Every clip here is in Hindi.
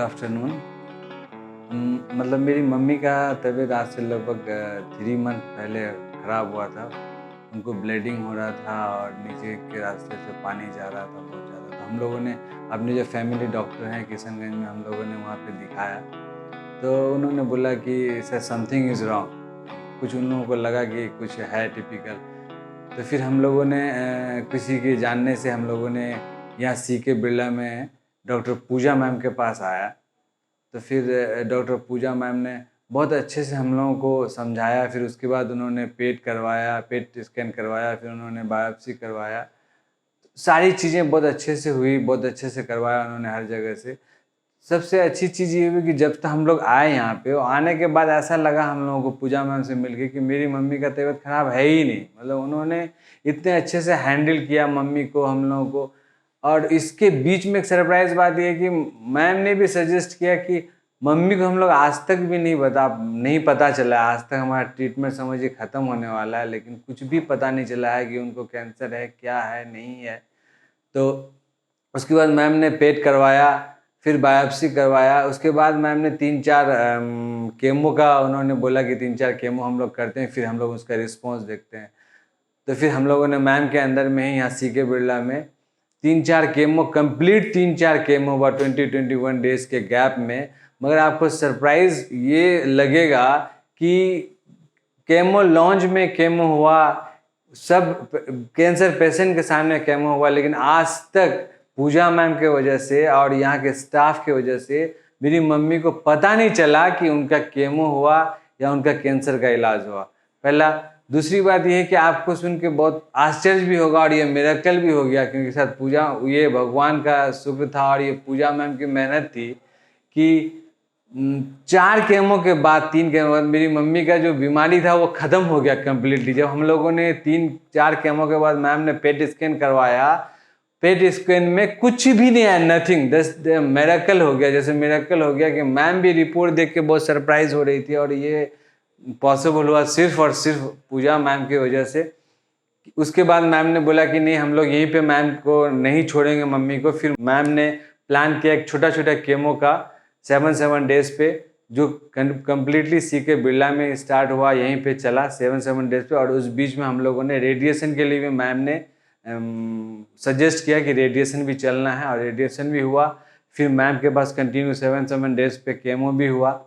आफ्टरनून। मतलब मेरी मम्मी का तबीयत आज से लगभग 3 मंथ पहले ख़राब हुआ था। उनको ब्लीडिंग हो रहा था और नीचे के रास्ते से पानी जा रहा था बहुत ज़्यादा। तो हम लोगों ने अपने जो फैमिली डॉक्टर हैं किशनगंज में, हम लोगों ने वहाँ पे दिखाया। तो उन्होंने बोला कि सर समथिंग इज़ रॉन्ग, कुछ उन लोगों को लगा कि कुछ है टिपिकल। तो फिर हम लोगों ने किसी के जानने से हम लोगों ने यहाँ सीके बिरला में डॉक्टर पूजा मैम के पास आया। तो फिर डॉक्टर पूजा मैम ने बहुत अच्छे से हम लोगों को समझाया। फिर उसके बाद उन्होंने पेट करवाया, पेट स्कैन करवाया, फिर उन्होंने बायोप्सी करवाया। सारी चीज़ें बहुत अच्छे से हुई, बहुत अच्छे से करवाया उन्होंने हर जगह से। सबसे अच्छी चीज़ ये हुई कि जब तक हम लोग आए यहाँ पे, और आने के बाद ऐसा लगा हम लोगों को पूजा मैम से मिलके कि मेरी मम्मी का तबीयत ख़राब है ही नहीं। मतलब उन्होंने इतने अच्छे से हैंडल किया मम्मी को, हम लोगों को। और इसके बीच में एक सरप्राइज़ बात ये है कि मैम ने भी सजेस्ट किया कि मम्मी को हम लोग आज तक भी नहीं पता चला। आज तक हमारा ट्रीटमेंट समझिए ख़त्म होने वाला है, लेकिन कुछ भी पता नहीं चला है कि उनको कैंसर है, क्या है, नहीं है। तो उसके बाद मैम ने पेट करवाया, फिर बायोप्सी करवाया। उसके बाद मैम ने 3-4 केमो का उन्होंने बोला कि 3-4 केमो हम लोग करते हैं, फिर हम लोग उसका रिस्पॉन्स देखते हैं। तो फिर हम लोगों ने मैम के अंदर में ही यहाँ सीके बिरला में 3-4 केमो कंप्लीट 3-4 केमो हुआ 20-21 डेज के गैप में। मगर आपको सरप्राइज़ ये लगेगा कि केमो लॉन्च में केमो हुआ, सब कैंसर पेशेंट के सामने केमो हुआ, लेकिन आज तक पूजा मैम के वजह से और यहाँ के स्टाफ की वजह से मेरी मम्मी को पता नहीं चला कि उनका केमो हुआ या उनका कैंसर का इलाज हुआ। पहला। दूसरी बात यह है कि आपको सुन के बहुत आश्चर्य भी होगा और ये मिरेकल भी हो गया, क्योंकि शायद पूजा ये भगवान का शुक्र था और ये पूजा मैम की मेहनत थी कि 4 केमो के बाद 3 केमो बाद मेरी मम्मी का जो बीमारी था वो ख़त्म हो गया कम्प्लीटली। जब हम लोगों ने 3-4 केमो के बाद मैम ने पेट स्कैन करवाया, पेट स्कैन में कुछ भी नहीं आया, नथिंग। दस मिरेकल हो गया। जैसे मिरेकल हो गया कि मैम भी रिपोर्ट देख के बहुत सरप्राइज हो रही थी, और ये पॉसिबल हुआ सिर्फ और सिर्फ पूजा मैम की वजह से। उसके बाद मैम ने बोला कि नहीं, हम लोग यहीं पे मैम को नहीं छोड़ेंगे मम्मी को। फिर मैम ने प्लान किया एक छोटा छोटा केमो का 7 डेज पे, जो कम्प्लीटली सीके बिरला में स्टार्ट हुआ, यहीं पे चला 7 डेज पे। और उस बीच में हम लोगों ने रेडिएशन के लिए भी मैम ने सजेस्ट किया कि रेडिएशन भी चलना है, और रेडिएशन भी हुआ। फिर मैम के पास कंटिन्यू 7 डेज पे केमो भी हुआ।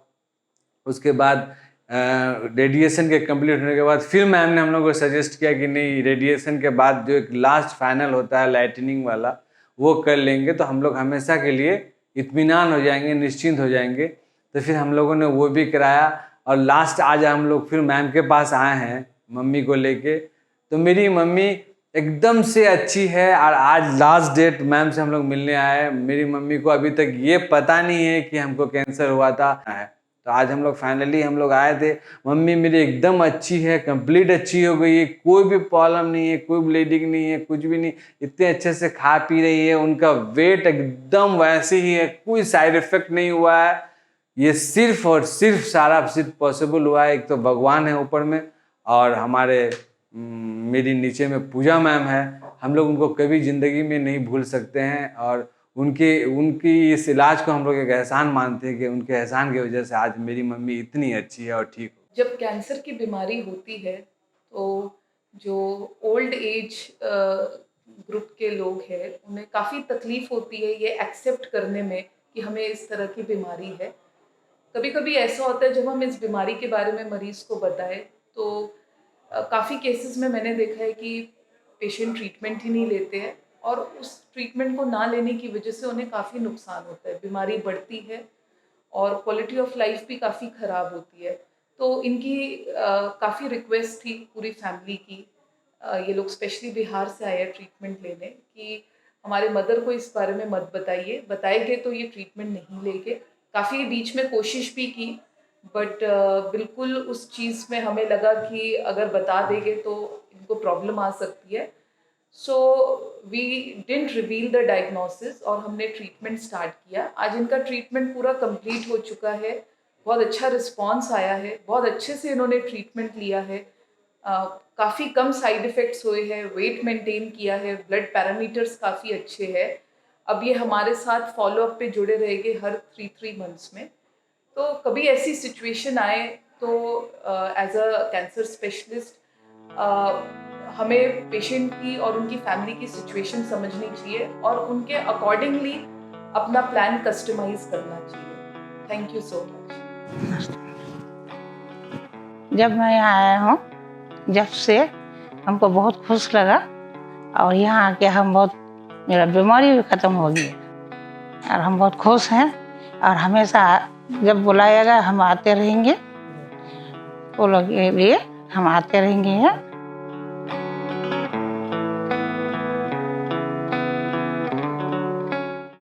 उसके बाद रेडिएशन के कंप्लीट होने के बाद फिर मैम ने हम लोग को सजेस्ट किया कि नहीं, रेडिएशन के बाद जो एक लास्ट फाइनल होता है लाइटनिंग वाला, वो कर लेंगे तो हम लोग हमेशा के लिए इत्मीनान हो जाएंगे, निश्चिंत हो जाएंगे। तो फिर हम लोगों ने वो भी कराया, और लास्ट आज हम लोग फिर मैम के पास आए हैं मम्मी को लेके। तो मेरी मम्मी एकदम से अच्छी है, और आज लास्ट डेट मैम से हम लोग मिलने आए हैं। मेरी मम्मी को अभी तक ये पता नहीं है कि हमको कैंसर हुआ था। तो आज हम लोग फाइनली हम लोग आए थे। मम्मी मेरी एकदम अच्छी है, कंप्लीट अच्छी हो गई है, कोई भी प्रॉब्लम नहीं है, कोई ब्लीडिंग नहीं है, कुछ भी नहीं। इतने अच्छे से खा पी रही है, उनका वेट एकदम वैसे ही है, कोई साइड इफेक्ट नहीं हुआ है। ये सिर्फ और सिर्फ सारा सिर्फ पॉसिबल हुआ है, एक तो भगवान है ऊपर में, और हमारे मेरी नीचे में पूजा मैम है। हम लोग उनको कभी ज़िंदगी में नहीं भूल सकते हैं, और उनकी इस इलाज को हम लोग एक एहसान मानते हैं कि उनके एहसान की वजह से आज मेरी मम्मी इतनी अच्छी है और ठीक हो। जब कैंसर की बीमारी होती है तो जो ओल्ड एज ग्रुप के लोग हैं उन्हें काफ़ी तकलीफ होती है ये एक्सेप्ट करने में कि हमें इस तरह की बीमारी है। कभी कभी ऐसा होता है जब हम इस बीमारी के बारे में मरीज़ को बताएं तो काफ़ी केसेस में मैंने देखा है कि पेशेंट ट्रीटमेंट ही नहीं लेते हैं, और उस ट्रीटमेंट को ना लेने की वजह से उन्हें काफ़ी नुकसान होता है, बीमारी बढ़ती है और क्वालिटी ऑफ लाइफ भी काफ़ी ख़राब होती है। तो इनकी काफ़ी रिक्वेस्ट थी पूरी फैमिली की, ये लोग स्पेशली बिहार से आए हैं ट्रीटमेंट लेने, कि हमारे मदर को इस बारे में मत बताइए, बताएंगे तो ये ट्रीटमेंट नहीं लेंगे। काफ़ी बीच में कोशिश भी की, बट बिल्कुल उस चीज़ में हमें लगा कि अगर बता देंगे तो इनको प्रॉब्लम आ सकती है। So we didn't reveal the diagnosis और हमने ट्रीटमेंट स्टार्ट किया। आज इनका ट्रीटमेंट पूरा कंप्लीट हो चुका है, बहुत अच्छा रिस्पांस आया है, बहुत अच्छे से इन्होंने ट्रीटमेंट लिया है, काफ़ी कम साइड इफ़ेक्ट्स हुए हैं, वेट मेंटेन किया है, ब्लड पैरामीटर्स काफ़ी अच्छे हैं, अब ये हमारे साथ फॉलोअप पे जुड़े रहेंगे हर 3 मंथ्स में। तो कभी ऐसी सिचुएशन आए तो एज अ कैंसर स्पेशलिस्ट हमें पेशेंट की और उनकी फैमिली की सिचुएशन समझनी चाहिए और उनके अकॉर्डिंगली अपना प्लान कस्टमाइज करना चाहिए। Thank you so much. जब मैं यहाँ आया हूँ, जब से हमको बहुत खुश लगा और यहाँ आके मेरा बीमारी भी ख़त्म हो गई और हम बहुत खुश हैं और हमेशा जब बुलाएगा हम आते रहेंगे। वो लोग के लिए हम आते रहेंगे यहाँ।